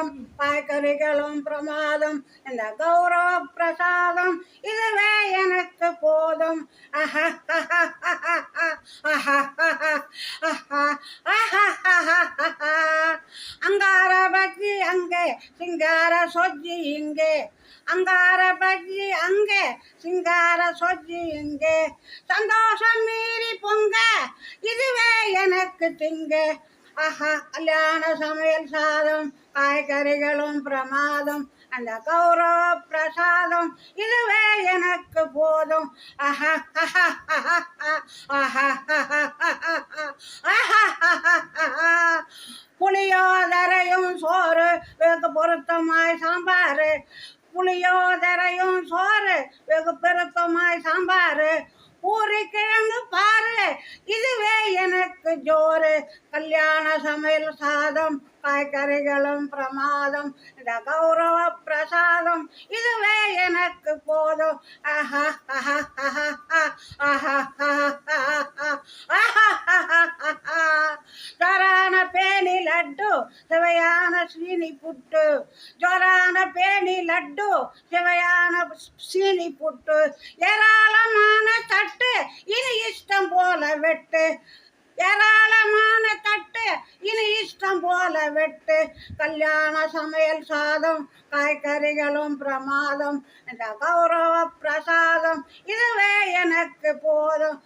சாதம் காய்கறிகளும் பிரமாதம் இந்த கௌரவ பிரசாதம் இதுவே எனக்கு போதும். அங்கார பஜ்ஜி அங்கே சிங்கார சொஜ்ஜி இங்கே, அங்கார பஜ்ஜி அங்கே சிங்கார சொஜ்ஜி இங்கே, சந்தோஷம் மீறி பொங்க இதுவே எனக்கு திங்க. கல்யாண சமையல் சாதம் காய்கறிகளும் பிரமாதம் அந்த கௌரவ பிரசாதம் இதுவே எனக்கு போதும். புளியோதரையும் சோறு வெகு பொருத்தமாய் சாம்பாரு, புளியோதரையும் சோறு வெகு பொருத்தமாய் சாம்பாரு, பூரி கிழங்கு பாரு இதுவே எனக்கு ஜோறு. கல்யாண சமையல் சாதம் காய்கறிகளும் பிரமாதம் இந்த கௌரவ பிரசாதம் இதுவே எனக்கு போதும். ஜொரான பேணி லட்டு சுவையான சீனி புட்டு, ஜொரான பேணி லட்டு சுவையான சீனி புட்டு, ஏராளமான தட்டு இனி இஷ்டம் போல வெட்டு, ஏராளமான தட்டு இனி இஷ்டம் போல வெட்டு. கல்யாண சமையல் சாதம் காய்கறிகளும் பிரமாதம் இந்த கௌரவ பிரசாதம் இதுவே எனக்கு போதும்.